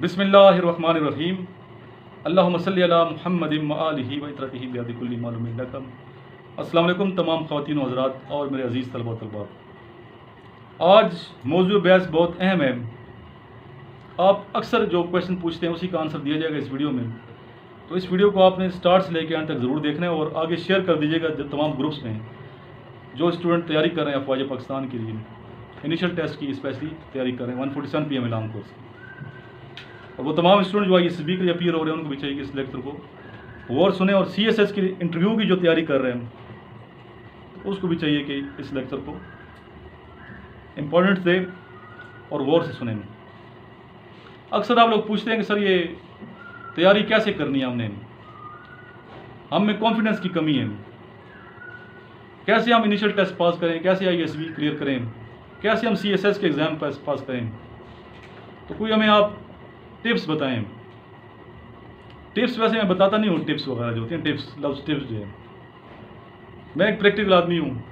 बिस्मिल्लाहिर्रहमानिर्रहीम। अल्लाहुम्मा सल्ली अला मुहम्मदिन व आलिहि व इत्रतिहि बियदि कुल्ली मालूमिन लकम। अस्सलाम वालेकुम तमाम ख़वातीन व हज़रात और मेरे अज़ीज़ तलबा व तलबात। आज मौज़ू बहस बहुत अहम है। आप अक्सर जो क्वेश्चन पूछते हैं उसी का आंसर दिया जाएगा इस वीडियो में। तो इस वीडियो को आपने स्टार्ट से लेकर अंत तक ज़रूर देखना है और आगे शेयर कर दीजिएगा तमाम ग्रुप्स में जो स्टूडेंट तैयारी कर रहे हैं अफवाज पाकिस्तान के लिए, इनिशियल टेस्ट की स्पेशली तैयारी कर रहे हैं 147 PM लॉन्ग कोर्स की। और वो तमाम स्टूडेंट जो ISB के लिए अपीयर हो रहे हैं उनको भी चाहिए कि इस लेक्चर को और सुने, और CSS की इंटरव्यू की जो तैयारी कर रहे हैं तो उसको भी चाहिए कि इस लेक्चर को इम्पोर्टेंट दे और गौर से सुने। अक्सर आप लोग पूछते हैं कि सर ये तैयारी कैसे करनी है, हम में कॉन्फिडेंस की कमी है, कैसे हम इनिशियल टेस्ट पास करें, कैसे ISB क्लियर करें, कैसे हम CSS के एग्ज़ाम पास करें। तो कोई हमें आप टिप्स बताएं। टिप्स वैसे मैं बताता नहीं हूँ, टिप्स वगैरह जो होती हैं, टिप्स लफ्ज़ टिप्स जो है, मैं एक प्रैक्टिकल आदमी हूँ।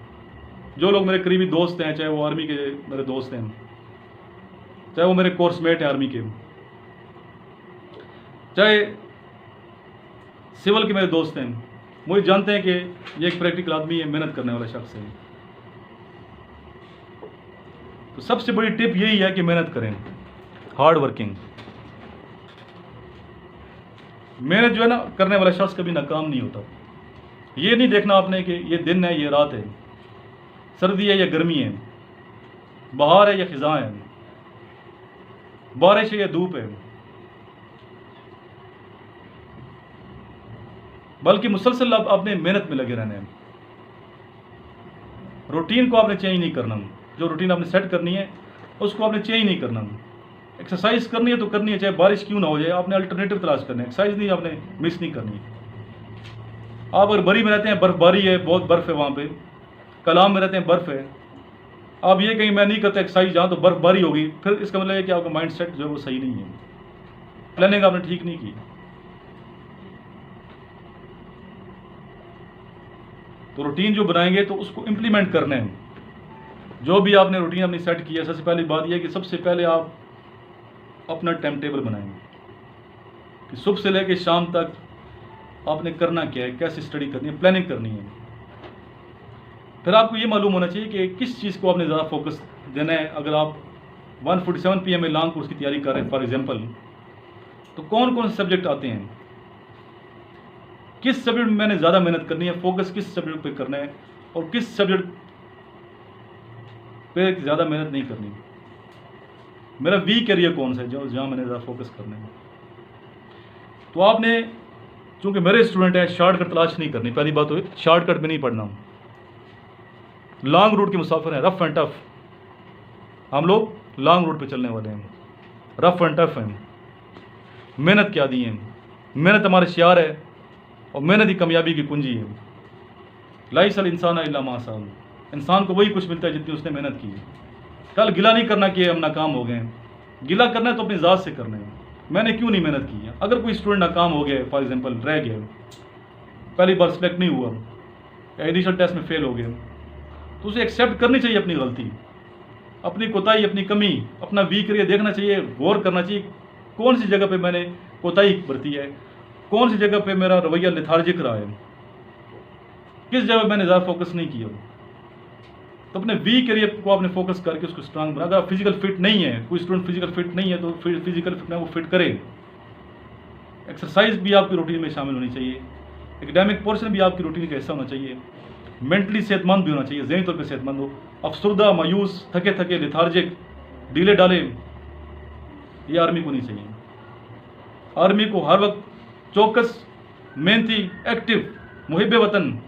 जो लोग मेरे करीबी दोस्त हैं, चाहे वो आर्मी के मेरे दोस्त हैं, चाहे वो मेरे कोर्समेट हैं आर्मी के, चाहे सिविल के मेरे दोस्त हैं, मुझे जानते हैं कि ये एक प्रैक्टिकल आदमी है, मेहनत करने वाला शख्स है। तो सबसे बड़ी टिप यही है कि मेहनत करें, हार्ड वर्किंग। मेहनत जो है ना करने वाला शख्स कभी नाकाम नहीं होता। ये नहीं देखना आपने कि ये दिन है, ये रात है, सर्दी है या गर्मी है, बहार है या खिज़ां है, बारिश है या धूप है, बल्कि मुसलसल आपने मेहनत में लगे रहना है। रूटीन को आपने चेंज नहीं करना। जो रूटीन आपने सेट करनी है उसको आपने चेंज नहीं करना। एक्सरसाइज करनी है तो करनी है, चाहे बारिश क्यों ना हो जाए, आपने अल्टरनेटिव तलाश करना है। एक्सरसाइज नहीं आपने मिस नहीं करनी। आप अगर बरी में रहते हैं, बर्फबारी है, बहुत बर्फ़ है वहाँ पे, कलाम में रहते हैं, बर्फ़ है, आप ये कहीं मैं नहीं करता एक्सरसाइज जहाँ तो बर्फबारी होगी, फिर इसका मतलब है कि आपका माइंड सेट जो है वो सही नहीं है, प्लानिंग आपने ठीक नहीं की। तो रूटीन जो बनाएंगे तो उसको इम्प्लीमेंट करना है। जो भी आपने रूटीन अपनी सेट की है, सबसे पहली बात यह है कि सबसे पहले आप अपना टाइम टेबल बनाएंगे कि सुबह से लेकर शाम तक आपने करना क्या है, कैसे स्टडी करनी है, प्लानिंग करनी है। फिर आपको ये मालूम होना चाहिए कि किस चीज़ को आपने ज़्यादा फोकस देना है। अगर आप 147 PM लॉन्ग कोर्स की तैयारी कर रहे हैं फॉर एग्जांपल, तो कौन कौन से सब्जेक्ट आते हैं, किस सब्जेक्ट में मैंने ज़्यादा मेहनत करनी है, फोकस किस सब्जेक्ट पे करना है और किस सब्जेक्ट पे ज़्यादा मेहनत नहीं करनी। मेरा वीक एरिया कौन सा है जहाँ मैंने ज़्यादा फोकस करना है। तो आपने, चूँकि मेरे स्टूडेंट हैं, शॉर्टकट तलाश नहीं करनी। पहली बात तो शॉर्टकट में नहीं पढ़ना। लॉन्ग रूट के मुसाफिर हैं, रफ़ एंड टफ। हम लोग लॉन्ग रूट पे चलने वाले हैं, रफ़ एंड टफ हैं। मेहनत क्या दी है, मेहनत हमारे शियार है और मेहनत ही कामयाबी की कुंजी है। लाइसल इंसान इल्ला मा सा, इंसान को वही कुछ मिलता है जितनी उसने मेहनत की है। कल गिला नहीं करना कि हम नाकाम हो गए। गिला करना है तो अपनी ज़ात से करना है, मैंने क्यों नहीं मेहनत की है। अगर कोई स्टूडेंट नाकाम हो गया, फॉर एग्जांपल रह गया, पहली बार सिलेक्ट नहीं हुआ या इनिशियल टेस्ट में फेल हो गया, तो उसे एक्सेप्ट करनी चाहिए अपनी गलती, अपनी कोताही, अपनी कमी, अपना वीक एरिया देखना चाहिए, गौर करना चाहिए कौन सी जगह पे मैंने कोताही बरती है, कौन सी जगह पे मेरा रवैया लेथार्जिक रहा है, किस जगह मैंने ज़्यादा फोकस नहीं किया। तो अपने वीक एरिया को आपने फोकस करके उसको स्ट्रांग बना। अगर फिजिकल फिट नहीं है, कोई स्टूडेंट फिजिकल फिट नहीं है, तो फिजिकल फिटनेस वो फिट करे। एक्सरसाइज भी आपकी रूटीन में शामिल होनी चाहिए। एकेडमिक पोर्शन भी आपकी रूटीन का हिस्सा होना चाहिए। मेंटली सेहतमंद भी होना चाहिए, ज़हनी तौर पर सेहतमंद हो। अफसरदा, मायूस, थके थके, लेथार्जिक, ढीले डाले, ये आर्मी को नहीं चाहिए। आर्मी को हर वक्त चौकस, मेहनती, एक्टिव, मुहिब वतन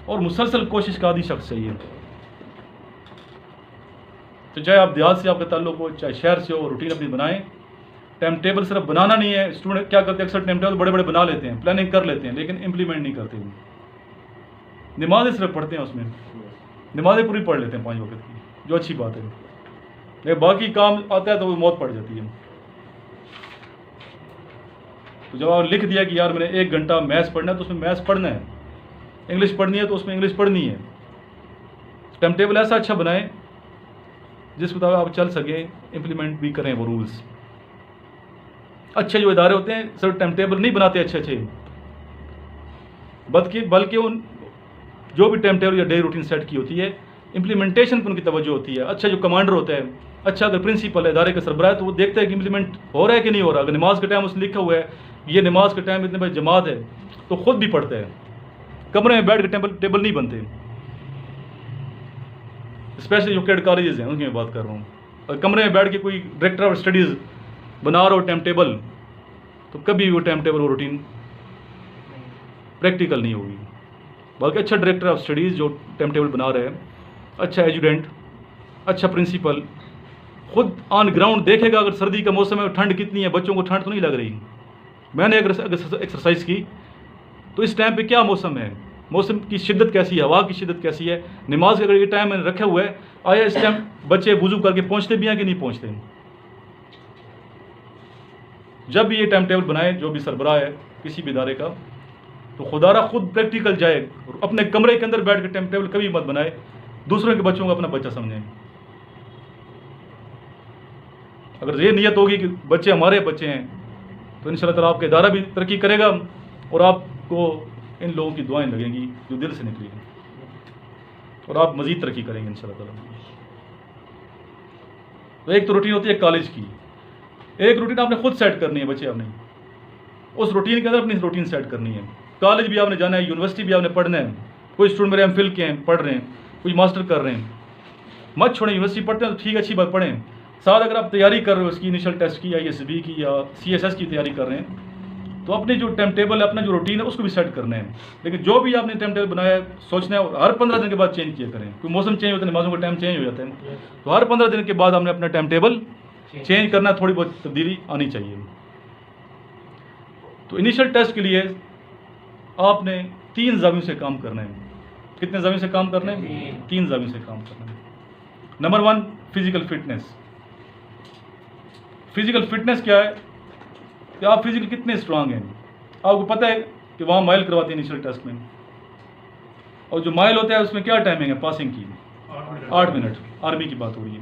और मुसलसल कोशिश का आदि शख्स चाहिए। तो चाहे आप देहात से आपका ताल्लुक हो, चाहे शहर से हो, रूटीन अपनी बनाएं। टाइम टेबल सिर्फ बनाना नहीं है। स्टूडेंट क्या करते हैं, अक्सर टाइम टेबल बड़े बड़े बना लेते हैं, प्लानिंग कर लेते हैं, लेकिन इंप्लीमेंट नहीं करते। नमाजें सिर्फ पढ़ते हैं, उसमें नमाजें पूरी पढ़ लेते हैं 5 वक्त की, जो अच्छी बात है, लेकिन बाकी काम आता है तो वो मौत पड़ जाती है। तो जब आप लिख दिया कि यार मैंने 1 घंटा मैथ्स पढ़ना है, तो उसमें मैथ्स पढ़ना है, इंग्लिश पढ़नी है तो उसमें इंग्लिश पढ़नी है। टाइम टेबल ऐसा अच्छा बनाएं जिस मुताबिक आप चल सकें, इम्प्लीमेंट भी करें वो रूल्स। अच्छे जो इदारे होते हैं सर टाइम टेबल नहीं बनाते अच्छे, बल्कि उन जो भी टाइम टेबल या डे रूटीन सेट की होती है, इम्प्लीमेंटेशन पर उनकी तवज्जो होती है। अच्छा जो कमांडर होता है, अच्छा अगर प्रिंसिपल है, इदारे का सरबराह है, तो वो देखता है कि इम्प्लीमेंट हो रहा है कि नहीं हो रहा। अगर नमाज का टाइम उसने लिखा हुआ है, ये नमाज का टाइम इतने बजे जमात है, तो खुद भी पढ़ता है। कमरे में बैठ के टेबल नहीं बनते, स्पेशली जो कैड कॉलेजेस हैं उनकी मैं बात कर रहा हूँ। अगर कमरे में बैठ के कोई डायरेक्टर ऑफ स्टडीज़ बना रहा हो टाइम टेबल, तो कभी वो टाइम टेबल वो रूटीन प्रैक्टिकल नहीं होगी। बल्कि अच्छा डायरेक्टर ऑफ स्टडीज़ जो टाइम टेबल बना रहे हैं, अच्छा एजुडेंट, अच्छा प्रिंसिपल, खुद ऑन ग्राउंड देखेगा अगर सर्दी का मौसम है, ठंड कितनी है, बच्चों को ठंड तो नहीं लग रही। मैंने अगर एक्सरसाइज की तो इस टाइम पे क्या मौसम है, मौसम की शिद्दत कैसी है, हवा की शिद्दत कैसी है, नमाज का अगर ये टाइम मैंने रखा हुआ है, आया इस टाइम बच्चे वुजू करके पहुँचते भी हैं कि नहीं पहुँचते। जब भी ये टाइम टेबल बनाए जो भी सरबराह है किसी भी इदारे का, तो खुदारा खुद प्रैक्टिकल जाए, अपने कमरे के अंदर बैठ कर टाइम टेबल कभी मत बनाए, दूसरों के बच्चों को अपना बच्चा समझें। अगर ये नियत होगी कि बच्चे हमारे बच्चे हैं, तो इंशाल्लाह ताला आपका इदारा भी तरक्की करेगा और आपको इन लोगों की दुआएं लगेंगी जो दिल से निकली हैं, और आप मज़ीद तरक्की करेंगे इंशाल्लाह ताला। तो एक तो रूटीन होती है कॉलेज की, एक रूटीन आपने खुद सेट करनी है बच्चे, आपने उस रूटीन के अंदर अपनी रूटीन सेट करनी है। कॉलेज भी आपने जाना है, यूनिवर्सिटी भी आपने पढ़ना है। कोई स्टूडेंट मेरे एमफिल के हैं, पढ़ रहे हैं, कोई मास्टर कर रहे हैं, मत छोड़ें। यूनिवर्सिटी पढ़ते हैं तो ठीक, अच्छी बात, पढ़ें। साथ अगर आप तैयारी कर रहे हो उसकी इनिशियल टेस्ट की या ISB की या CSS की तैयारी कर रहे हैं, तो अपने जो टाइम टेबल है, अपना जो रूटीन है, उसको भी सेट करना है। लेकिन जो भी आपने टाइम टेबल बनाया है, सोचना है हर 15 दिन के बाद चेंज किया करें। कोई मौसम चेंज होता है, नमाजों का टाइम चेंज हो जाता है, तो हर 15 दिन के बाद आपने अपना टाइम टेबल चेंज करना, थोड़ी बहुत तब्दीली आनी चाहिए। तो इनिशियल टेस्ट के लिए आपने 3 ज़ावियों से काम करना है। कितने ज़ावियों से काम करना है? 3 ज़ावियों से काम करना है। Number 1 physical fitness. Physical fitness क्या है कि आप फिजिकल कितने स्ट्रांग हैं। आपको पता है कि वहाँ माइल करवाते हैं इनिशियल टेस्ट में, और जो माइल होता है उसमें क्या टाइमिंग है पासिंग की? 8 मिनट। आर्मी की बात हो रही है।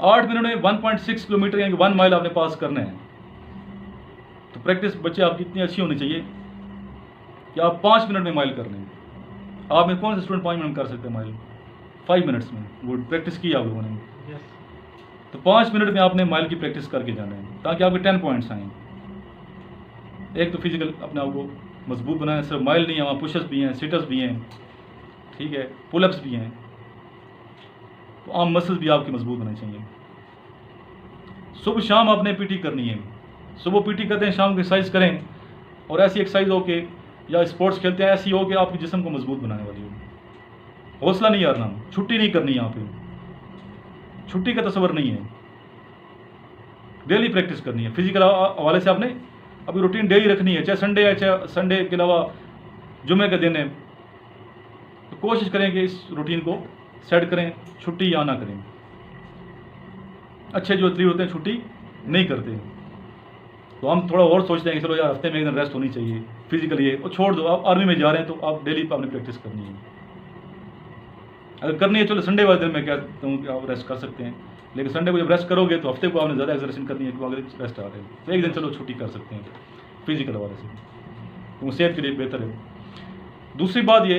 8 मिनट में 1.6 किलोमीटर यानी 1 माइल आपने पास करना है। तो प्रैक्टिस बच्चे आपकी इतनी अच्छी होनी चाहिए कि आप 5 मिनट में माइल कर लें। आप में कौन से स्टूडेंट 5 मिनट में कर सकते हैं माइल? 5 मिनट्स में। गुड, प्रैक्टिस की आप लोगों ने। तो 5 मिनट में आपने माइल की प्रैक्टिस करके जाना है ताकि आपके 10 पॉइंट्स आएँ। एक तो फिजिकल अपने आप को मजबूत बनाना, सिर्फ माइल नहीं है, वहाँ पुशअप्स भी हैं, सिटअप्स भी हैं, ठीक है, पुलअप्स भी हैं। तो आम मसल्स भी आपकी मजबूत होने चाहिए। सुबह शाम आपने PT करनी है। सुबह PT करते हैं, शाम को एक्सरसाइज करें, और ऐसी एक्सरसाइज हो कि या स्पोर्ट्स खेलते हैं ऐसी हो कि आपके जिस्म को मजबूत बनाने वाली हो। हौसला नहीं हारना, छुट्टी नहीं करनी, यहाँ पे छुट्टी का तस्वर नहीं है। डेली प्रैक्टिस करनी है। फिजिकल हवाले से आपने अभी रूटीन डेली रखनी है, चाहे संडे है, चाहे संडे के अलावा जुमे के दिन है। तो कोशिश करें कि इस रूटीन को सेट करें, छुट्टी या ना करें। अच्छे जो एथलीट होते हैं छुट्टी नहीं करते, तो हम थोड़ा और सोचते हैं कि चलो यार हफ्ते में एक दिन रेस्ट होनी चाहिए फिजिकली है, और छोड़ दो। आप आर्मी में जा रहे हैं तो आप डेली आपने प्रैक्टिस करनी है। अगर करनी है चलो संडे वाले दिन मैं कहता हूँ कि आप रेस्ट कर सकते हैं, लेकिन संडे को जब रेस्ट करोगे तो हफ्ते को आपने ज़्यादा एक्सरसाइज करनी है, क्योंकि अगर रेस्ट आ रहे हैं तो एक दिन चलो छुट्टी कर सकते हैं फिजिकल हवाले से, तो सेहत के लिए बेहतर है। दूसरी बात ये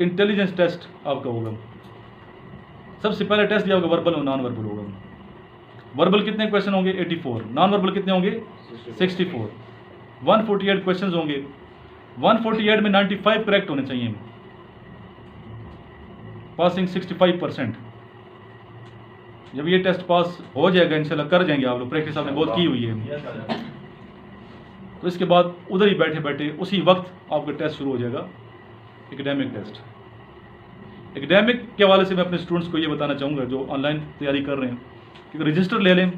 इंटेलिजेंस टेस्ट आपका होगा। सबसे पहले टेस्ट दिया होगा वर्बल और नॉन वर्बल होगा। वर्बल कितने क्वेश्चन होंगे? 84। नॉन वर्बल कितने होंगे? 64। 148 क्वेश्चंस होंगे। 148 में 95 करेक्ट होने चाहिए, पासिंग 65%। जब ये टेस्ट पास हो जाएगा इंशाल्लाह, कर जाएंगे आप लोग, प्रैक्टिस आपने बहुत की हुई है, तो इसके बाद उधर ही बैठे बैठे उसी वक्त आपका टेस्ट शुरू हो जाएगा, एकेडमिक टेस्ट। एकेडमिक के हवाले से मैं अपने स्टूडेंट्स को ये बताना चाहूँगा जो ऑनलाइन तैयारी कर रहे हैं कि रजिस्टर ले लें,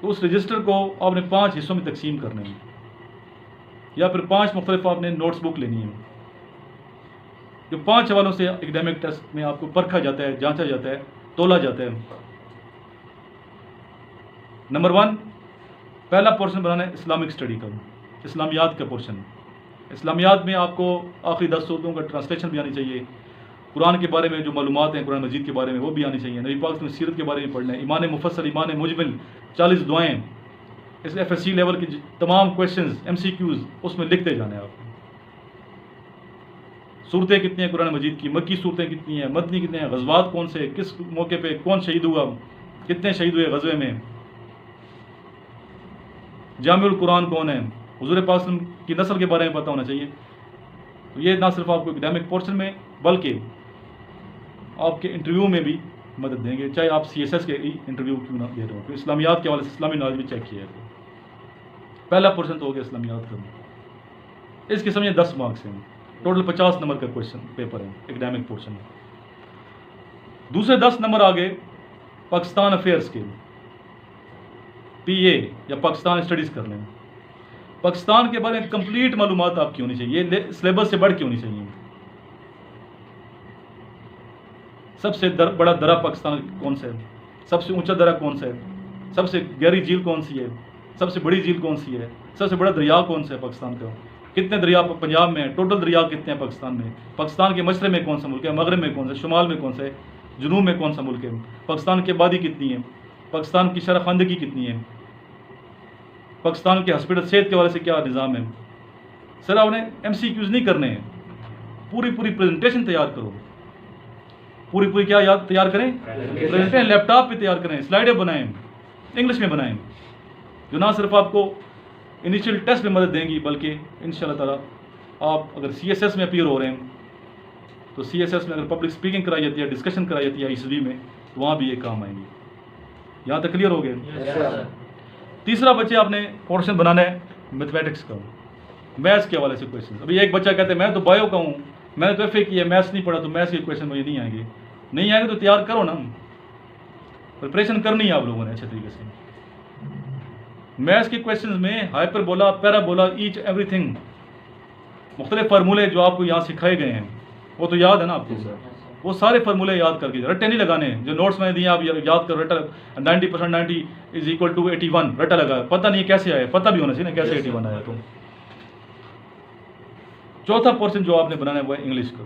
तो उस रजिस्टर को आपने 5 हिस्सों में तकसीम करना है, या फिर 5 मुख्तलिफ आपने नोट्स बुक लेनी है। जो 5 हवालों से एकेडमिक टेस्ट में आपको परखा जाता है, जांचा जाता है, तोला जाता है। नंबर 1, पहला पोर्शन बनाना है इस्लामिक स्टडी का, इस्लामियात का पोर्शन। इस्लामियात में आपको आखिरी 10 सूरतों का ट्रांसलेशन भी आनी चाहिए, कुरान के बारे में जो मालूमात हैं कुरान मजीद के बारे में वो भी आनी चाहिए। नबी पाक की सीरत के बारे में पढ़ना है, ईमान मुफस्सल, ईमान मुजमिल, 40 दुआएं, इस FSC लेवल के तमाम क्वेश्चंस MCQs उसमें लिखते जाने हैं आप। सूरतें कितनी हैं कुरान मजीद की, मक्की सूरतें कितनी हैं, मदनी कितने हैं, गज़वात कौन से, किस मौके पे कौन शहीद हुआ, कितने शहीद हुए गज़वे में, जामिउल कुरान कौन है, हुज़ूर पाक सल्लल्लाहु अलैहि वसल्लम की नस्ल के बारे में पता होना चाहिए। तो ये ना सिर्फ आपको एकेडमिक पोर्शन में बल्कि आपके इंटरव्यू में भी मदद देंगे, चाहे आप CSS के इंटरव्यू क्यों ना दे रहे हो। तो इस्लामियात के हवाले से इस्लामी नॉलेज भी चेक किया है। पहला पोर्शन तो हो गया इस्लामियात का, इसके समझिए 10 मार्क्स हैं, टोटल 50 नंबर का क्वेश्चन पेपर है एकेडमिक पोर्शन में। दूसरे 10 नंबर आ गए पाकिस्तान अफेयर्स के, PA या पाकिस्तान स्टडीज़ कर लें। पाकिस्तान के बारे में कंप्लीट मालूमात आपकी होनी चाहिए, सिलेबस से बढ़ के होनी चाहिए। सबसे बड़ा दरा पाकिस्तान कौन सा है, सबसे ऊंचा दरा कौन सा है, सबसे गहरी झील कौन सी है, सबसे बड़ी झील कौन सी है, सबसे बड़ा दरिया कौन सा है पाकिस्तान का, कितने दरिया पंजाब में है, टोटल दरिया कितने हैं पाकिस्तान में, पाकिस्तान के मशरक़ में कौन सा मुल्क है, मगरब में कौन सा, शुमाल में कौन सा है, जुनूब में कौन सा मुल्क है, पाकिस्तान की आबादी कितनी है, पाकिस्तान की शरह ख़वानदगी कितनी है, पाकिस्तान के हॉस्पिटल सेहत के वाले से क्या निज़ाम है। सर आपने MCQs नहीं करने हैं, पूरी प्रेजेंटेशन तैयार करो, पूरी क्या याद तैयार करें, प्रेजेंटेशन लैपटॉप पे तैयार करें, स्लाइडें बनाएं, इंग्लिश में बनाएं, जो ना सिर्फ आपको इनिशियल टेस्ट में मदद देंगी बल्कि इंशाल्लाह ताला आप अगर CSS में अपीयर हो रहे हैं तो CSS में अगर पब्लिक स्पीकिंग कराई जाती है, डिस्कशन कराई जाती है ISB में, तो वहाँ भी ये काम आएंगी। यहाँ तक क्लियर हो गए। तीसरा बच्चे आपने पोर्शन बनाना है मैथमेटिक्स का, मैथ्स के हवाले से क्वेश्चन। अभी एक बच्चा कहते हैं मैं तो बायो का हूँ, मैंने तो FA किया, मैथ्स नहीं पढ़ा, तो मैथ्स के क्वेश्चन मुझे नहीं आएंगे तो तैयार करो ना, प्रिपरेशन करनी है आप लोगों ने अच्छे तरीके से। मैथ्स के क्वेश्चंस में हाइपरबोला, पैराबोला, ईच एवरीथिंग, मुख्तलिफ फार्मूले जो आपको यहाँ सिखाए गए हैं वो तो याद है ना आपको, वो सारे फार्मूले याद करके रट्टे नहीं लगाने हैं। जो नोट्स मैंने दिए आप याद करो, रट्टा 90% 90 = 81 रट्टा लगा, पता नहीं कैसे आया, पता भी होना चाहिए ना कैसे 81 आया। तो चौथा पोर्शन जो आपने बनाना है वो है इंग्लिश का।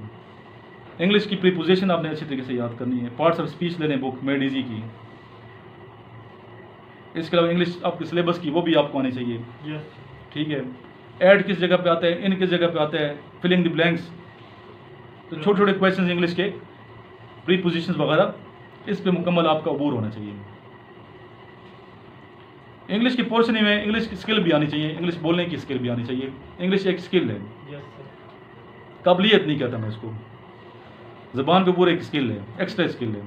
इंग्लिश की प्रीपोजिशन आपने अच्छी तरीके से याद करनी है, पार्ट्स ऑफ स्पीच लेने बुक मेड इजी की। इसके अलावा इंग्लिश आपके सिलेबस की वो भी आपको आनी चाहिए, ठीक है। ऐड किस जगह पे आता है, इन किस जगह पे आता है, फिलिंग द ब्लैंक्स, तो छोटे छोटे क्वेश्चंस इंग्लिश के प्रीपोजिशंस वगैरह, इस पे मुकम्मल आपका अबूर होना चाहिए। इंग्लिश की पोर्शन में इंग्लिश की स्किल भी आनी चाहिए, इंग्लिश बोलने की स्किल भी आनी चाहिए। इंग्लिश एक स्किल है, काबिलियत नहीं कहता मैं इसको, ज़बान पे पूरे एक स्किल है, एक्स्ट्रा स्किल है।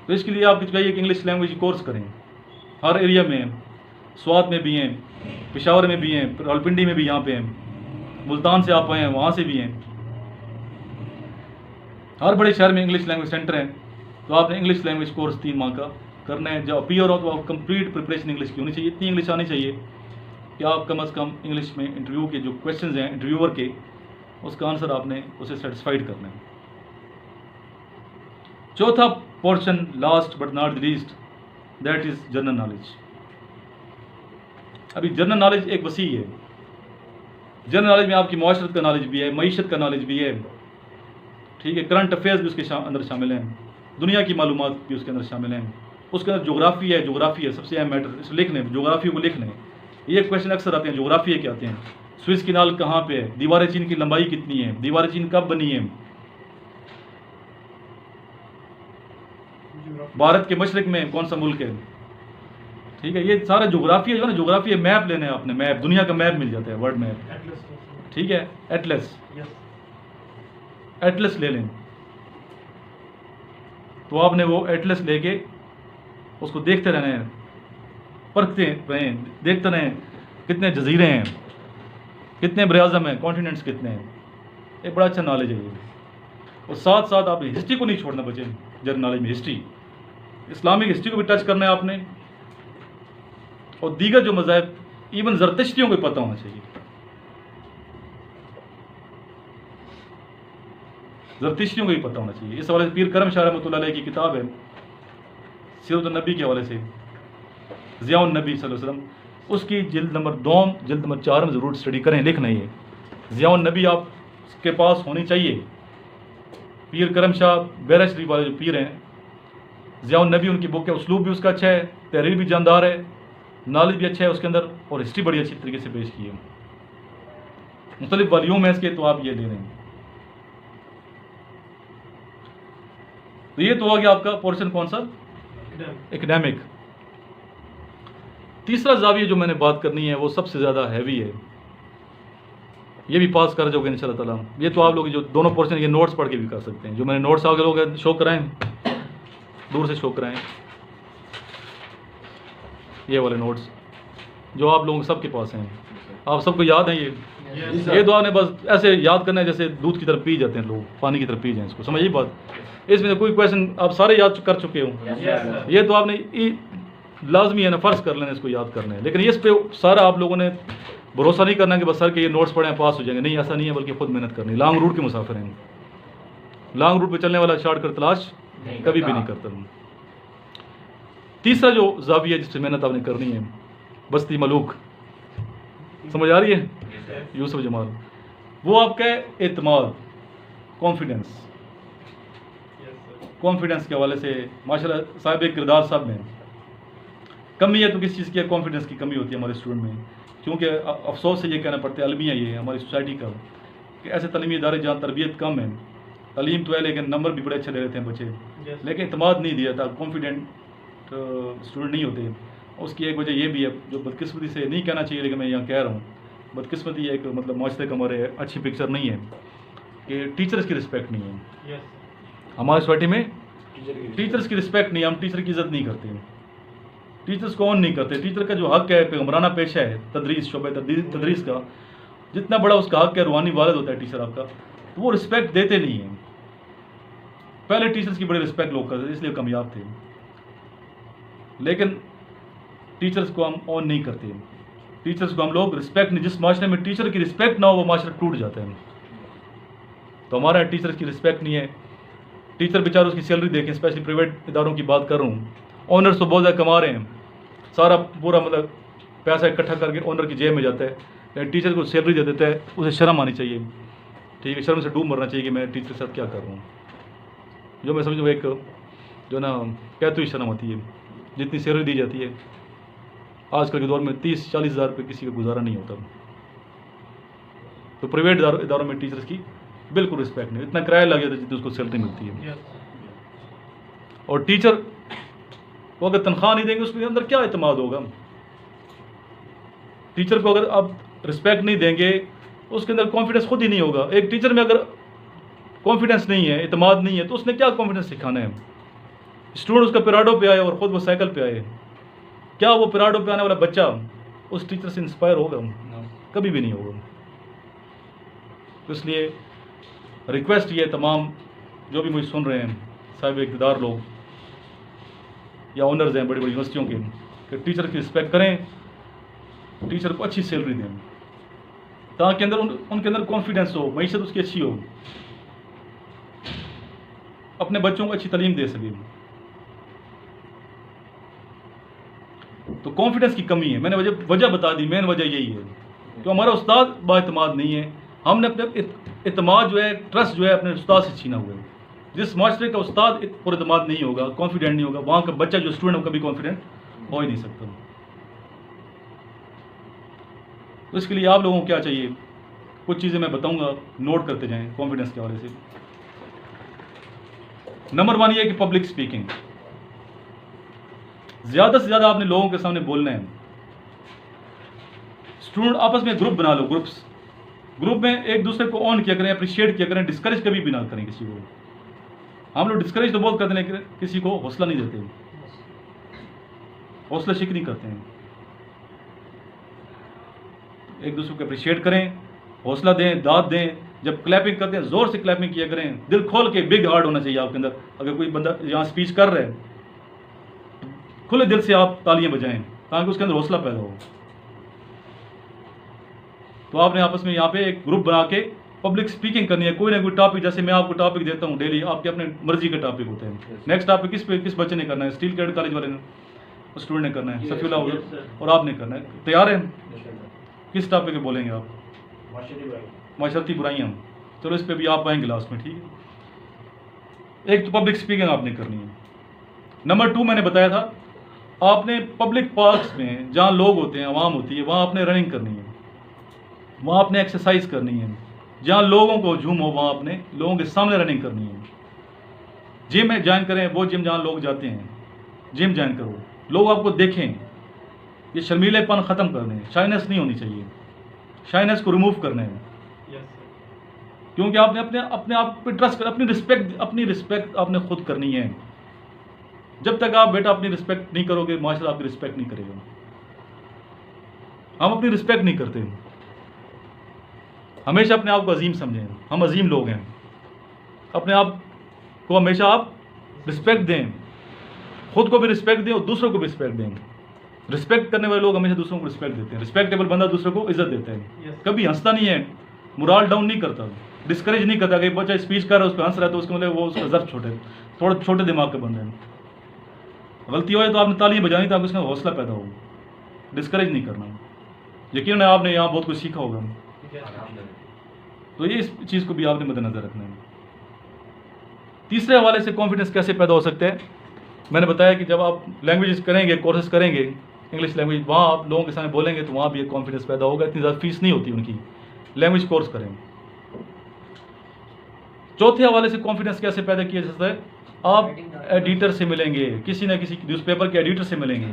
तो इसके लिए आपको चाहिए कि इंग्लिश लैंग्वेज कोर्स करें, हर एरिया में, स्वात में भी हैं, पेशावर में भी हैं, रावलपिंडी में भी यहाँ पे हैं, मुल्तान से आप आए हैं वहाँ से भी हैं, हर बड़े शहर में इंग्लिश लैंग्वेज सेंटर हैं। तो आपने इंग्लिश लैंग्वेज कोर्स 3 माह का करना है। जब अपीयर हो तो आप कंप्लीट प्रिपरेशन इंग्लिश की होनी चाहिए, इतनी इंग्लिश आनी चाहिए कि आप कम अज़ कम इंग्लिश में इंटरव्यू के जो क्वेश्चंस हैं इंटरव्यूअर के, उसका आंसर आपने उसे सेटिस्फाइड करना है। चौथा portion last but not the least, that is general knowledge. अभी जनरल नॉलेज एक वसी है, जनरल नॉलेज में आपकी माशरत का नॉलेज भी है, मईशत का नॉलेज भी है, ठीक है, करंट अफेयर्स भी उसके अंदर शामिल हैं, दुनिया की मालूमात भी उसके अंदर शामिल हैं, उसके अंदर जोग्राफी है सबसे अहम मैटर, इसे लिखने, जोग्राफी को लिखने। ये क्वेश्चन अक्सर आते हैं जोग्राफी के आते हैं, स्विस किनाल कहाँ पे है, दीवार चीन की लंबाई कितनी है, दीवार चीन कब बनी है, भारत के मशरक में कौन सा मुल्क है, ठीक है। ये सारा जोग्राफी जो है ना, जोग्राफी मैप लेने हैं आपने, मैप, दुनिया का मैप मिल जाता है, वर्ल्ड मैप, ठीक है, एटलस ले लें। तो आपने वो एटलस लेके उसको देखते रहना है, परखते रहें, देखते रहें कितने जजीरे हैं, कितने बराज़म हैं, कॉन्टिनेंट्स कितने हैं। एक बड़ा अच्छा नॉलेज है ये। और साथ साथ आपने हिस्ट्री को नहीं छोड़ना बच्चे, जनरल नॉलेज में हिस्ट्री, इस्लामिक हिस्ट्री को भी टच करना है आपने, और दीगर जो मज़ाहब, इवन ज़रतश्तियों को पता होना चाहिए। ज़रतश्तियों को भी पता होना चाहिए। इस हवाले से पीर करम शाह रहमतुल्लाह अलैह की किताब है सीरत नबी के हवाले से, ज़ियाउन नबी सल्लल्लाहु अलैहि वसल्लम, उसकी जिल्द नंबर 2 जिल्द नंबर 4 में ज़रूर स्टडी करें, लिखना ही है। ज़ियाउन नबी आपके पास होनी चाहिए, पीर करम शाह बैरा शरीफ वाले जो पीर हैं, ज़ियाउन नबी उनकी बुक है, उसलूब भी उसका अच्छा है, तहरीर भी जानदार है, नॉलेज भी अच्छा है उसके अंदर, और हिस्ट्री बड़ी अच्छी तरीके से पेश की है। मुख्तलिफ वॉल्यूम है इसके, तो आप ये ले रहे हैं। तो ये तो हो गया आपका पोर्शन कौन सा, एकेडमिक। तीसरा जाविया जो मैंने बात करनी है वो सबसे ज़्यादा हैवी है, ये भी पास कर जाओगे इंशाल्लाह ताला। ये तो आप लोग जो दोनों पोर्शन ये नोट्स पढ़ के भी कर सकते हैं, जो मैंने नोट्स आगे लोग शो कराएं, दूर से शो कराएं, ये वाले नोट्स जो आप लोगों सबके पास हैं, आप सबको याद है ये दुआ ने बस ऐसे याद करना है जैसे दूध की तरफ पी जाते हैं लोग, पानी की तरफ पी जाएं, इसको समझिए बात। इसमें कोई क्वेश्चन आप सारे याद कर चुके हो, ये तो आपने लाजमी है ना, फ़र्ज़ कर लेना इसको याद करना है, लेकिन इस पे सारा आप लोगों ने भरोसा नहीं करना कि बस सर के ये नोट्स पढ़े पास हो जाएंगे, नहीं ऐसा नहीं है, बल्कि खुद मेहनत करनी। लॉन्ग रूट के मुसाफिर हैं, लॉन्ग रूट पे चलने वाला शॉर्टकट तलाश कभी भी नहीं करता। तीसरा जो जाविया जिससे मेहनत आपने करनी है, बस्ती मलूक, समझ आ रही है, यूसुफ जमाल, वो आपका एतमाद, कॉन्फिडेंस। कॉन्फिडेंस के हवाले से माशाल्लाह साहिब किरदार साहब में कमी है, तो किस चीज़ की कॉन्फिडेंस की कमी होती है हमारे स्टूडेंट में, क्योंकि अफसोस से ये कहना पड़ता है, अलमिया ये है हमारी सोसाइटी का, कि ऐसे तलीमी इदारे जहाँ तरबियत कम है, तालीम तो है लेकिन नंबर भी बड़े अच्छे ले लेते हैं बच्चे, लेकिन इतमाद नहीं दिया था, कॉन्फिडेंट स्टूडेंट नहीं होते। उसकी एक वजह ये भी है, जो बदकिस्मती से नहीं कहना चाहिए लेकिन मैं यहाँ कह रहा हूँ, बदकिस्मती एक मतलब माशरे का हमारे अच्छी पिक्चर नहीं है कि टीचर्स की रिस्पेक्ट नहीं है। हमारी सोसाइटी में टीचर्स की रिस्पेक्ट नहीं है, हम टीचर की इज्जत नहीं करते, टीचर्स को ऑन नहीं करते। टीचर का जो हक है, पैगम्बराना पेशा है, तदरीस, शोबे तदरीस का जितना बड़ा उसका हक है, रूहानी वालिद होता है टीचर आपका, तो वो रिस्पेक्ट देते नहीं हैं। पहले टीचर्स की बड़ी रिस्पेक्ट लोग करते थे, इसलिए कामयाब थे, लेकिन टीचर्स को हम ऑन नहीं करते, टीचर्स को हम लोग रिस्पेक्ट नहीं। जिस माशरे में टीचर की रिस्पेक्ट ना हो वो माशरा टूट जाता है। तो हमारा टीचर्स की रिस्पेक्ट नहीं है, टीचर बेचारे उसकी सैलरी देखें, स्पेशली प्राइवेट इदारों की बात कर रहा हूँ, ऑनर्स तो बहुत ज़्यादा कमा रहे हैं, सारा पूरा मतलब पैसा इकट्ठा करके ऑनर की जेब में जाता है, लेकिन टीचर को सैलरी दे देता है, उसे शर्म आनी चाहिए, ठीक है, शर्म से डूब मरना चाहिए कि मैं टीचर के साथ क्या कर रहा हूँ। जो मैं समझूँ एक जो ना कहते हुई शर्म आती है, जितनी सैलरी दी जाती है आजकल के दौर में 30-40 हज़ार रुपये किसी का गुजारा नहीं होता। तो प्राइवेट इदारों में टीचर्स की बिल्कुल रिस्पेक्ट नहीं, इतना किराया लग जाता है जितनी उसको सैलरी मिलती है। और टीचर को अगर तनख्वाह नहीं देंगे उसके अंदर क्या एतमाद होगा। टीचर को अगर आप रिस्पेक्ट नहीं देंगे उसके अंदर कॉन्फिडेंस खुद ही नहीं होगा। एक टीचर में अगर कॉन्फिडेंस नहीं है, एतमाद नहीं है, तो उसने क्या कॉन्फिडेंस सिखाना है। स्टूडेंट उसका पिराडो पे आए और ख़ुद वो साइकिल पे आए, क्या वो पिराडो पे आने वाला बच्चा उस टीचर से इंस्पायर होगा? कभी भी नहीं होगा। तो इसलिए रिक्वेस्ट ये तमाम जो भी मुझे सुन रहे हैं, साहिब इक़्तिदार लोग या ओनर्स हैं बड़ी बड़ी यूनिवर्सिटियों के, कि टीचर की रिस्पेक्ट करें, टीचर को अच्छी सैलरी दें, ताकि अंदर उनके अंदर कॉन्फिडेंस हो, मईशत उसकी अच्छी हो, अपने बच्चों को अच्छी तालीम दे सके। तो कॉन्फिडेंस की कमी है, मैंने वजह बता दी, मेन वजह यही है कि हमारा उस्ताद बाएतमाद नहीं है। हमने अपने इत्माद जो है, ट्रस्ट जो है अपने उस्ताद से छीना हुआ है। जिस मास्टर का उस्ताद पुरएतमाद नहीं होगा, कॉन्फिडेंट नहीं होगा, वहाँ का बच्चा जो स्टूडेंट वो कभी कॉन्फिडेंट हो ही नहीं सकता। तो इसके लिए आप लोगों को क्या चाहिए, कुछ चीज़ें मैं बताऊंगा, नोट करते जाएं कॉन्फिडेंस के हवाले से। नंबर 1 ये है कि पब्लिक स्पीकिंग, ज़्यादा से ज़्यादा आपने लोगों के सामने बोलना है। स्टूडेंट आपस में ग्रुप बना लो, ग्रुप में एक दूसरे को ऑन किया करें, अप्रिशिएट किया करें, डिस्करेज कभी भी ना करें किसी को। हम लोग डिस्करेज तो बहुत करते हैं लेकिन किसी को हौसला नहीं देते, हौसला शिकनी करते हैं। एक दूसरे को अप्रिशिएट करें, हौसला दें, दाद दें। जब क्लैपिंग करते हैं ज़ोर से क्लैपिंग किया करें, दिल खोल के, बिग हार्ट होना चाहिए आपके अंदर। अगर कोई बंदा यहाँ स्पीच कर रहा है खुले दिल से आप तालियां बजाएं ताकि उसके अंदर हौसला पैदा हो। तो आपने आपस में यहाँ पे एक ग्रुप बना के पब्लिक स्पीकिंग करनी है। कोई ना कोई टॉपिक, जैसे मैं आपको टॉपिक देता हूँ डेली, आपके अपने मर्जी के टॉपिक होते हैं। नेक्स्ट टॉपिक किस बच्चे ने करना है, स्टील कैडेट कॉलेज वाले ने, स्टूडेंट ने करना है, सफीउल्लाह और आपने करना है। तैयार है? किस टॉपिक पे बोलेंगे आप? माशरती बुराइयाँ। चलो इस पर भी आप आएंगे लास्ट में, ठीक है। एक तो पब्लिक स्पीकिंग आपने करनी है। नंबर 2 मैंने बताया था, आपने पब्लिक पार्क्स में जहाँ लोग होते हैं, आवाम होती है, वहाँ आपने रनिंग करनी है, वहाँ आपने एक्सरसाइज करनी है। जहाँ लोगों को झूम हो वहाँ आपने लोगों के सामने रनिंग करनी है। जिम में ज्वाइन करें, वो जिम जहाँ लोग जाते हैं, जिम ज्वाइन करो, लोग आपको देखें। ये शर्मीलेपन ख़त्म करने हैं, शाइनेस नहीं होनी चाहिए, शाइनेस को रिमूव करने हैं। क्योंकि आपने अपने अपने आप पे ट्रस्ट कर, अपनी रिस्पेक्ट आपने खुद करनी है। जब तक आप बेटा अपनी रिस्पेक्ट नहीं करोगे, माशरा आपकी रिस्पेक्ट नहीं करेगा। हम अपनी रिस्पेक्ट नहीं करते, हमेशा अपने आप को अजीम समझें, हम अजीम लोग हैं। अपने आप को हमेशा आप रिस्पेक्ट दें, खुद को भी रिस्पेक्ट दें और दूसरों को भी रिस्पेक्ट दें। रिस्पेक्ट करने वाले लोग हमेशा दूसरों को रिस्पेक्ट देते हैं। रिस्पेक्टेबल बंदा दूसरों को इज्जत देता है, कभी हंसता नहीं है, मोरल डाउन नहीं करता, डिस्करेज नहीं करता कि बच्चा स्पीच कर रहा है उस पर हंस रहा है तो उसको मतलब वो उसका ज़र छोटे, थोड़े छोटे दिमाग के बंदे हैं। गलती हो तो आपने तालियां बजानी ताकि उसका हौसला पैदा हो, डिस्करेज नहीं करना। यकीन है आपने यहाँ बहुत कुछ सीखा होगा, तो ये इस चीज़ को भी आपने मद्देनजर रखना है। तीसरे हवाले से कॉन्फिडेंस कैसे पैदा हो सकता है, मैंने बताया कि जब आप लैंग्वेज करेंगे, कोर्सेज करेंगे, इंग्लिश लैंग्वेज, वहाँ आप लोगों के सामने बोलेंगे तो वहाँ भी एक कॉन्फिडेंस पैदा होगा। इतनी ज़्यादा फीस नहीं होती उनकी, लैंग्वेज कोर्स करें। चौथे हवाले से कॉन्फिडेंस कैसे पैदा किया जा सकता है, आप एडिटर से मिलेंगे, किसी न किसी न्यूज़पेपर के एडिटर से मिलेंगे,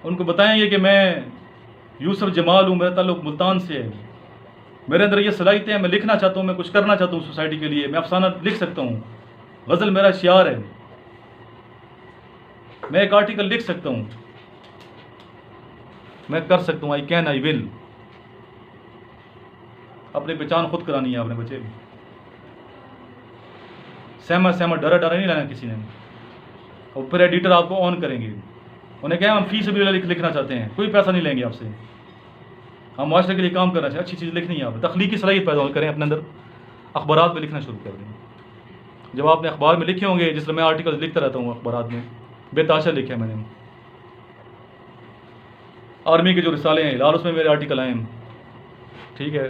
उनको बताएंगे कि मैं यूसुफ जमाल हूँ, मेरा ताल्लुक मुल्तान से है, मेरे अंदर ये सलाहियतें हैं, मैं लिखना चाहता हूँ, मैं कुछ करना चाहता हूँ सोसाइटी के लिए, मैं अफसाना लिख सकता हूँ, गज़ल मेरा शियार है, मैं एक आर्टिकल लिख सकता हूँ, मैं कर सकता हूँ, आई कैन, आई विल। अपनी पहचान खुद करानी है आपने बच्चे। सहमा सहमा डरा डरा नहीं लाना किसी ने। और फिर एडिटर आपको ऑन करेंगे, उन्हें कहें हम फीस भी लिखना चाहते हैं, कोई पैसा नहीं लेंगे आपसे, हम माशरे के लिए काम करना चाहिए, अच्छी चीज़ लिखनी है। आप तख्लीकी सलाहियत पैदा करें अपने अंदर, अखबारात में लिखना शुरू कर दें। जब आपने अखबार में लिखे होंगे, जिस तरह मैं आर्टिकल लिखता रहता हूँ अखबारात में, बेताशा लिखे मैंने, आर्मी के जो रिसाले हैं लाल, उसमें मेरे आर्टिकल आए हैं, ठीक है।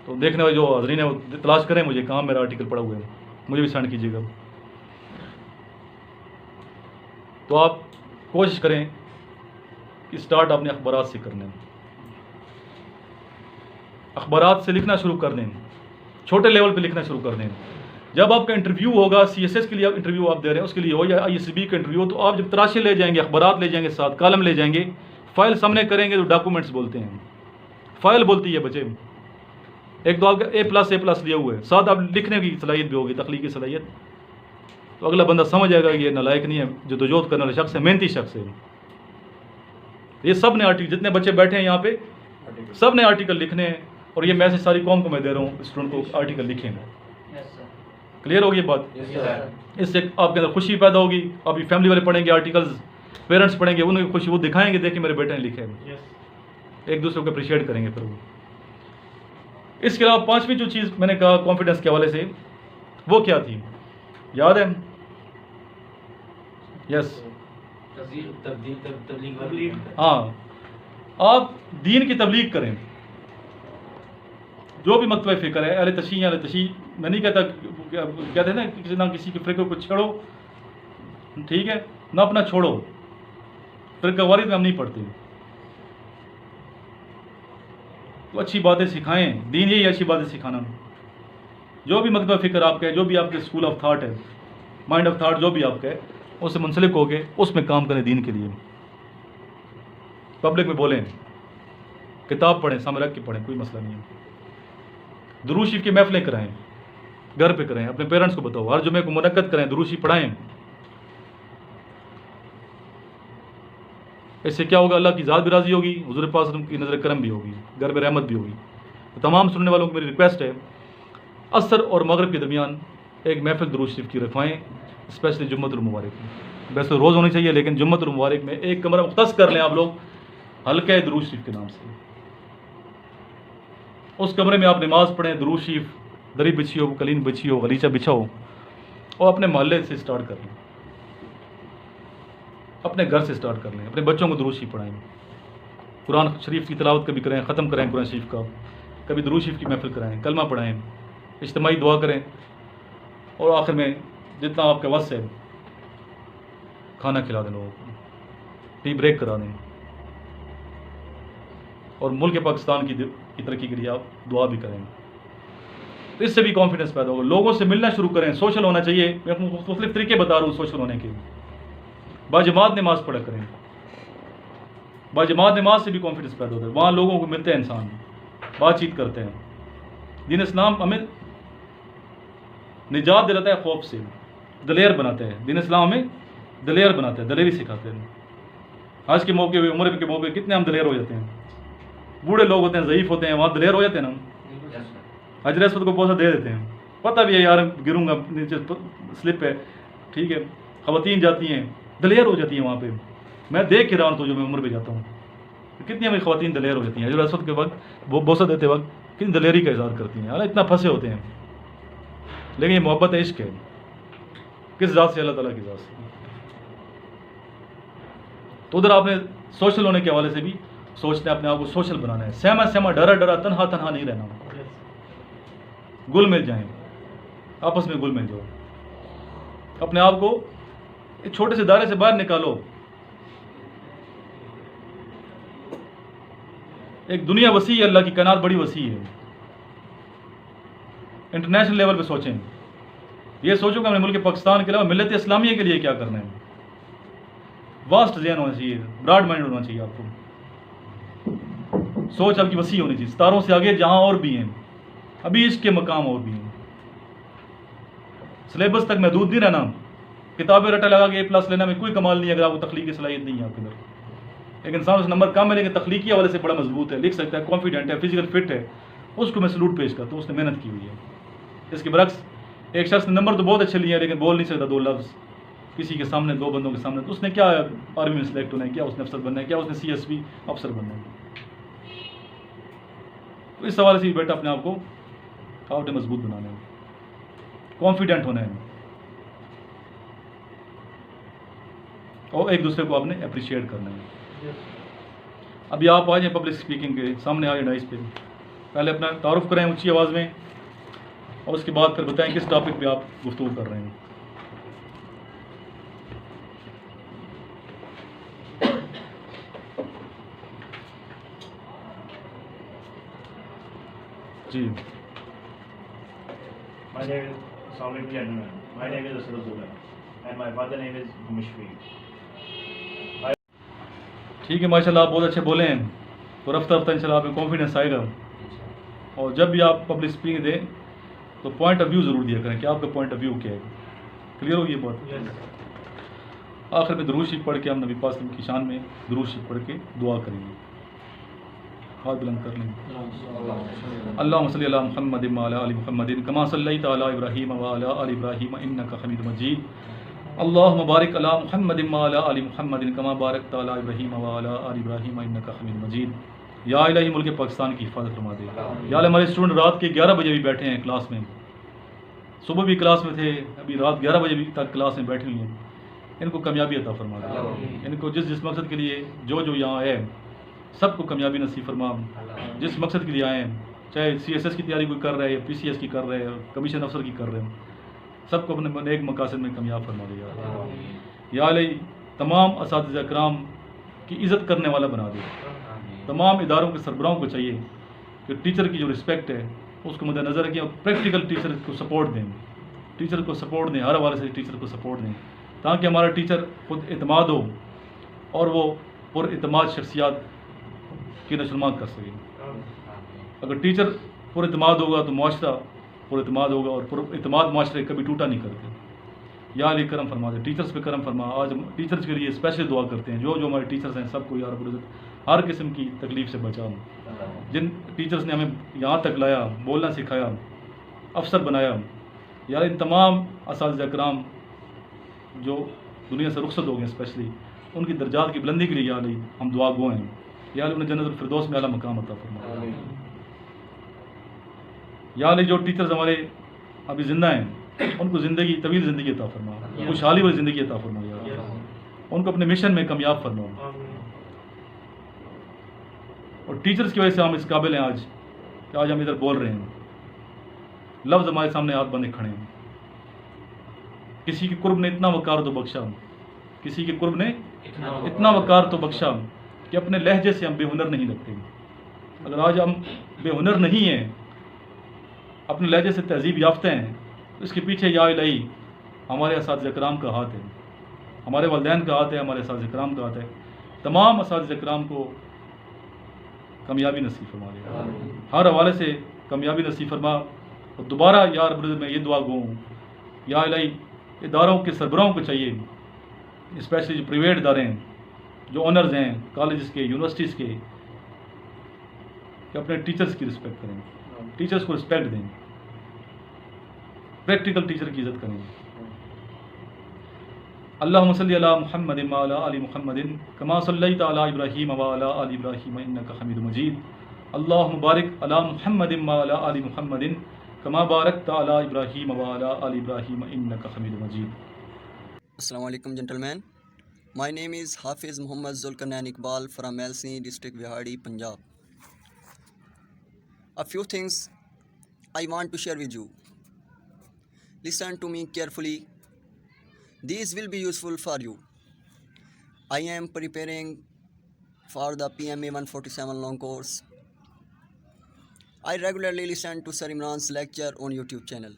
तो देखने वाले जो हजरीन है वो तलाश करें मुझे, कहाँ मेरा आर्टिकल पड़ा हुआ है, मुझे भी सेंड कीजिएगा। तो आप कोशिश करें कि स्टार्ट आपने अखबारात से करने, अखबारात से लिखना शुरू कर दें, छोटे लेवल पे लिखना शुरू कर दें। जब आपका इंटरव्यू होगा, CSS के लिए इंटरव्यू आप दे रहे हैं, उसके लिए हो या ISB का इंटरव्यू हो, तो आप जब तराशे ले जाएंगे, अखबारात ले जाएंगे, साथ कलम ले जाएंगे, फाइल सामने करेंगे तो डॉक्यूमेंट्स बोलते हैं, फाइल बोलती है बच्चे। एक तो आपका A++ लिया हुआ है, साथ आप लिखने की सलाहियत भी होगी, तख्लीकी सलाहियत, तो अगला बंदा समझ जाएगा कि ये नालायक नहीं है, जो तजोद करने वाला शख्स है, मेहनती शख्स है। ये सब ने आर्टिकल, जितने बच्चे बैठे हैं यहाँ पे, सब ने आर्टिकल लिखने हैं, और ये मैसेज सारी कौम को मैं दे रहा हूँ, स्टूडेंट को आर्टिकल लिखेंगे। क्लियर होगी बात? इससे आपके अंदर खुशी पैदा होगी, आपकी फैमिली वाले पढ़ेंगे आर्टिकल्स, पेरेंट्स पढ़ेंगे, उन्हें खुशी, वो दिखाएंगे, देखिए मेरे बेटे ने लिखे हैं, एक दूसरे को अप्रिशिएट करेंगे फिर वो। इसके अलावा पांचवी जो चीज़ मैंने कहा कॉन्फिडेंस के हवाले से, वो क्या थी, याद है? यस, हाँ, आप दीन की तबलीग करें। जो भी मकतब फ़िक्र है, अहले तशी, मैं नहीं कहता, कहते हैं ना किसी के फ़िक्र को छेड़ो, ठीक है, ना अपना छोड़ो, फ़िक्र वारिद में हम नहीं पढ़ते, तो अच्छी बातें सिखाएं, दीन यही अच्छी बातें सिखाना। जो भी मकतब फ़िक्र आपका है, जो भी आपके स्कूल ऑफ थाट है, माइंड ऑफ थाट जो भी आपका है, उससे मुंसलिक होके उसमें काम करें दीन के लिए। पब्लिक में बोलें, किताब पढ़ें, सामने रख के पढ़ें, कोई मसला नहीं है। दुरूद शरीफ की महफिलें कराएं, घर पे करें, अपने पेरेंट्स को बताओ, हर जुमे को मुनक्कद करें, दुरूद शरीफ पढ़ाएं। इससे क्या होगा, अल्लाह की ज़ात भी राज़ी होगी, हुज़ूर पाक की नज़र करम भी होगी, घर में रहमत भी होगी। तो तमाम सुनने वालों को मेरी रिक्वेस्ट है, असर और मगरिब के दरमियान एक महफिल दुरूद शरीफ की रखवाएँ, स्पेशली जुम्मतुल मुबारक में। वैसे रोज़ होनी चाहिए, लेकिन जुम्मतुल मुबारक में एक कमरा मुख्तस कर लें आप लोग, हल्का दुरूद शरीफ के नाम से। उस कमरे में आप नमाज़ पढ़ें, दुरूद शरीफ, दरी बिछी हो, कलीन बिछी हो, गलीचा बिछा हो, और अपने मोहल्ले से स्टार्ट कर लें, अपने घर से स्टार्ट कर लें, अपने बच्चों को दुरूद शरीफ पढ़ाएं, कुरान शरीफ की तिलावत कभी करें, ख़त्म करें कुरान शरीफ का, कभी दुरूद शरीफ की महफिल कराएं, कलमा पढ़ाएं, इज्तिमाई दुआ करें, और आखिर में जितना आपके वस है खाना खिला दें लोगों को, टी ब्रेक करा दें, और मुल्क पाकिस्तान की तरक्की के लिए आप दुआ भी करें। तो इससे भी कॉन्फिडेंस पैदा होगा। लोगों से मिलना शुरू करें, सोशल होना चाहिए। मैं आपको मुख्तलिफ तरीके बता रहा हूँ सोशल होने के। बाजमात नमाज पढ़ा करें, बाजमात नमाज से भी कॉन्फिडेंस पैदा होता है। वहाँ लोगों को मिलते हैं, इंसान बातचीत करते हैं। दीन इस्लाम हमें निजात दिलाता है खौफ से, दलेर बनाते हैं। दीन इस्लाम हमें दलेर बनाते हैं, दलेरी सिखाते हैं। आज के मौके पे, उम्र के मौके कितने हम दलेर हो जाते हैं। बूढ़े लोग होते हैं, ज़ईफ़ होते हैं, वहाँ दलेर हो जाते हैं ना। हजर असवद को पैसा दे देते हैं, पता भी है यार गिरूंगा, नीचे स्लिप है, ठीक है। ख़वातीन जाती हैं, दलेर हो जाती हैं वहाँ पे। मैं देख के रहा हूँ, तो जो मैं उम्र पे जाता हूँ, कितनी हमें ख़वातीन दलेर हो जाती हैं। हजर असवद के वक्त वो बोसा देते वक्त कितनी दलेरी का इज़हार करती हैं। यार इतना फंसे होते हैं, लेकिन ये मोहब्बत है, इश्क है। किस ज़ात से? अल्लाह ताला की ज़ात से। तो उधर आपने सोशल होने के हवाले से भी सोचना है, अपने आप को सोशल बनाना है। सहमा सहमा, डरा डरा, तनहा तनहा नहीं रहना। गुल मिल जाएं, आपस में गुल मिल जाओ। अपने आप को एक छोटे से दायरे से बाहर निकालो। एक दुनिया वसी है, अल्लाह की कायनात बड़ी वसी है। इंटरनेशनल लेवल पे सोचें। ये सोचो कि हमने मुल्क पाकिस्तान के अलावा मिल्लत इस्लामिया के लिए क्या करना है। वास्ट ज़हन होना चाहिए, ब्रॉड माइंड होना चाहिए आपको। सोच आपकी वसी होनी चाहिए, सितारों से आगे जहां और भी हैं, अभी इश्क के मकाम और भी हैं। सिलेबस तक महदूद नहीं रहना। किताबें रटा लगा के A+ लेना में कोई कमाल नहीं है अगर आपको तख्लीकी सलाहियत नहीं है आपके अंदर। एक इंसान उस नंबर कम है लेकिन तख्लीकी हवाले से बड़ा मजबूत है, लिख सकता है, कॉन्फिडेंट है, फिजिकल फिट है, उसको मैं सलूट पेश करता हूँ, उसने मेहनत की हुई है। इसके बरक्स एक शख्स ने नंबर तो बहुत अच्छे लिए हैं लेकिन बोल नहीं सकता 2 लफ्ज़ किसी के सामने, 2 बंदों के सामने। तो उसने क्या आर्मी में सिलेक्ट होना है, क्या उसने अफसर बनना है, क्या उसने CSP अफसर बनना है। तो इस हवाले से बेटा अपने आप को आपने मजबूत बनाना है, कॉन्फिडेंट होना है, और एक दूसरे को आपने अप्रिशिएट करना है। अभी आप आ जाए पब्लिक स्पीकिंग के सामने, आ जाए डाइस पे, पहले अपना तारुफ करें ऊंची आवाज़ में, और उसके बाद फिर बताएं किस टॉपिक पे आप गुफ्तगू कर रहे हैं। जी। My name is Assalamu alaikum gentlemen. My name is Asad Zullah and my father name is Mishfi. ठीक है, माशाल्लाह आप बहुत अच्छे बोले हैं। तो रफ्ता रफ्ता इंशाल्लाह आप में कॉन्फिडेंस आएगा। और जब भी आप पब्लिक स्पीकिंग दें तो पॉइंट ऑफ व्यू ज़रूर दिया करें कि आपका पॉइंट ऑफ व्यू क्या है। क्लियर होगी ये बात? आखिर में दुरूद शरीफ पढ़ के हम नबी पाक की शान में दुरूद शरीफ पढ़ के दुआ करेंगे। हाथ बुलंद कर लेंगे। अल्लाहुम्मा सल्ली अला मुहम्मदिन व अला आलि मुहम्मदिन कमा सल्लैता अला इब्राहीम व अला आलि इब्राहीम इन्नका हमीदुम मजीद। अल्लाहुम्मा बारिक अला मुहम्मदिन व अला आलि मुहम्मदिन कमा बारकता अला इब्राहीम व अला आलि इब्राहीम इन्नका हमीदुम मजीद। या इलाही मुल्क पाकिस्तान की हिफाजत फरमा दे। या हमारे स्टूडेंट रात के 11 बजे भी बैठे हैं क्लास में, सुबह भी क्लास में थे, अभी रात 11 बजे भी तक क्लास में बैठे हुए हैं। इनको कामयाबी अता फरमा दे। इनको जिस मकसद के लिए जो यहाँ है सबको कामयाबी नसीब फरमा। जिस मकसद के लिए आए हैं, चाहे CSS की तैयारी कोई कर रहे हैं या PCS की कर रहे हैं, कमीशन अफसर की कर रहे हैं, सबको अपने नेक मकासद में कामयाब फरमा दे। या अली तमाम असातिज़ा इकराम की इज़्ज़त करने वाला बना दे। तमाम इदारों के सरबराहों को चाहिए कि टीचर की जो रिस्पेक्ट है उसको मद्देनज़र रखें और प्रैक्टिकल टीचर को सपोर्ट दें, टीचर को सपोर्ट दें, हर हवाले से टीचर को सपोर्ट दें, ताकि हमारा टीचर खुद एतमाद हो और वो पुरएतमाद शख्सियात की नशोनुमा कर सके। अगर टीचर पुरएतमाद होगा तो मुआशरा पुरएतमाद होगा, और पुरएतमाद मुआशरे कभी टूटा नहीं करते। या अली करम फरमा दे, टीचर्स पे करम फरमा। आज हम टीचर्स के लिए स्पेशल दुआ करते हैं। जो हमारे टीचर्स हैं सबको या रब्बुल इज़्ज़त हर किस्म की तकलीफ़ से बचा। जिन टीचर्स ने हमें यहाँ तक लाया, बोलना सिखाया, अफसर बनाया, यार इन तमाम असातिज़ा इकराम जो दुनिया से रुखसत हो गए स्पेशली, उनकी दर्जात की बुलंदी के लिए या अली हम दुआ गो हैं। या अली उन्हें जन्नतुल फिरदौस में आला मकाम अता फरमा। या अली जो टीचर्स हमारे अभी ज़िंदा हैं उनको ज़िंदगी तवील ज़िंदगी अता फरमा, खुशहाली वाली ज़िंदगी अता फरमा। या उनको अपने मिशन में कामयाब फरमा। और टीचर्स की वजह से हम इस काबिल हैं आज कि आज हम इधर बोल रहे हैं, लफ्ज़ हमारे सामने हाथ बंधे खड़े हैं। किसी के कुर्ब ने इतना वकार तो बख्शा, किसी के कुर्ब ने इतना वकार तो बख्शा कि अपने लहजे से हम बेहुनर नहीं लगते। अगर आज हम बेहुनर नहीं हैं, अपने लहजे से तहजीब याफ्ते हैं, तो इसके पीछे या इलाही हमारे असातिज़ा किराम का हाथ है, हमारे वालिदैन का हाथ है, हमारे असातिज़ा किराम का हाथ है। तमाम असातिज़ा किराम को कामयाबी नसीब फरमा दे, हर हवाले से कामयाबी नसीब फरमा। और दोबारा या रब्बुल इज़्ज़त में ये दुआ गो हूँ, या इलाही इदारों के सरबराहों को चाहिए, स्पेशली जो प्राइवेट इदारे हैं, जो ऑनर्स हैं कॉलेज़ के, यूनिवर्सिटीज़ के, कि अपने टीचर्स की रिस्पेक्ट करें, टीचर्स को रिस्पेक्ट दें, प्रैक्टिकल टीचर की इज़्ज़त करें। अल्लाहुम्मा सल्ली अला मुहम्मदिन व अला आलि मुहम्मदिन कमा सल्लैता अला इब्राहीम व अला आलि इब्राहीम इन्नका हमीदुम मजीद। अल्लाहुम्मा बारिक अला मुहम्मदिन व अला आलि मुहम्मदिन कमा बारकता अला इब्राहीम व अला आलि इब्राहीम इन्नका हमीदुम मजीद। Assalamu alaikum gentlemen. My name is Hafiz Muhammad Zulkarnain Iqbal from Melsi district Vihadi, Punjab. A few things I want to share with you. Listen to me carefully. These will be useful for you. I am preparing for the PMA 147 long course. I regularly listen to Sir Imran's lecture on YouTube channel.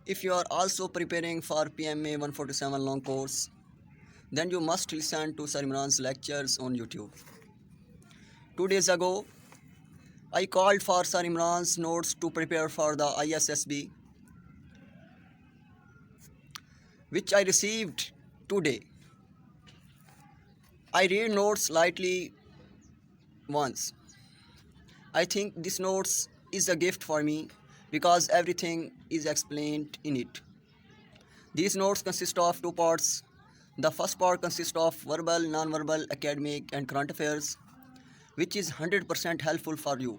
If you are also preparing for PMA 147 long course, then you must listen to Sir Imran's lectures on YouTube. 2 days ago, I called for Sir Imran's notes to prepare for the ISSB, which I received today. I read notes lightly once. I think this notes is a gift for me because everything is explained in it. These notes consist of 2 parts. The first part consists of verbal, non-verbal, academic and current affairs, which is 100% helpful for you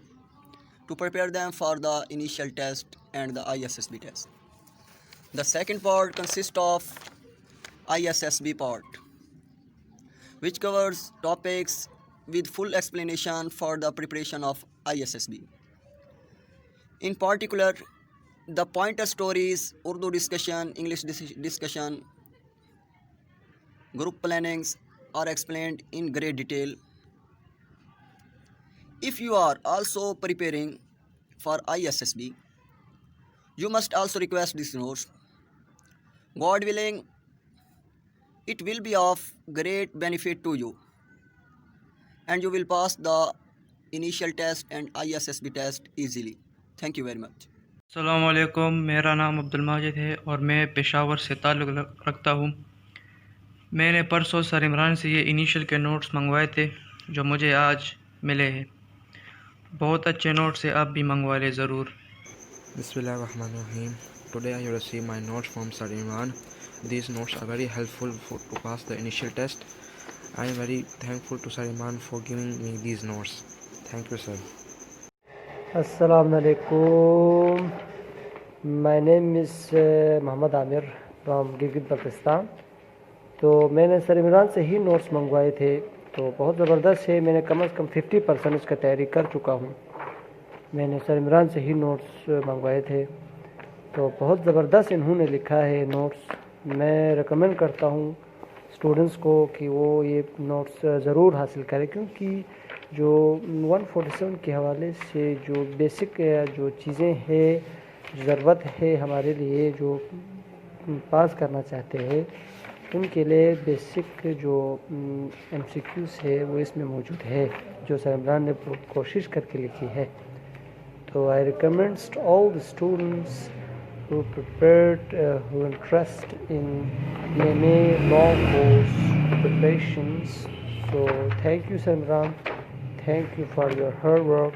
to prepare them for the initial test and the ISSB test. The second part consists of ISSB part, which covers topics with full explanation for the preparation of ISSB. In particular, the pointer stories, Urdu discussion, English discussion, group plannings are explained in great detail. If you are also preparing for ISSB, you must also request these notes. God willing, it will be of great benefit to you, and you will pass the initial test and ISSB test easily. Thank you very much. अस्सलामु अलैकुम, मेरा नाम अब्दुल माजिद है और मैं पेशावर से ताल्लुक़ रखता हूँ। मैंने परसों सर इमरान से ये इनिशियल के नोट्स मंगवाए थे जो मुझे आज मिले हैं। बहुत अच्छे नोट्स से आप भी मंगवा लें ज़रूर। Bismillahirrahmanirrahim. Today I received my notes from Sir Imran. These notes are very helpful to pass the initial test. I am very thankful to Sir Imran for giving me these notes. Thank you, sir. Assalamu alaikum. My name is Muhammad Amir from Gilgit Pakistan. तो मैंने sir Imran से ही notes मंगवाए थे, तो बहुत ज़बरदस्त है। मैंने कम से कम 50% इसका तैयारी कर चुका हूँ। मैंने सर इमरान से ही नोट्स मंगवाए थे, तो बहुत ज़बरदस्त इन्होंने लिखा है नोट्स। मैं रिकमेंड करता हूँ स्टूडेंट्स को कि वो ये नोट्स ज़रूर हासिल करें, क्योंकि जो 147 के हवाले से जो बेसिक जो चीज़ें हैं, ज़रूरत है हमारे लिए जो पास करना चाहते हैं, उनके लिए बेसिक जो MCQs है वो इसमें मौजूद है, जो सर इमरान ने कोशिश करके लिखी है। तो I recommend all the students who prepared, who interest in PMA long course preparations. So thank you, Sir Imran. Thank you for your hard work.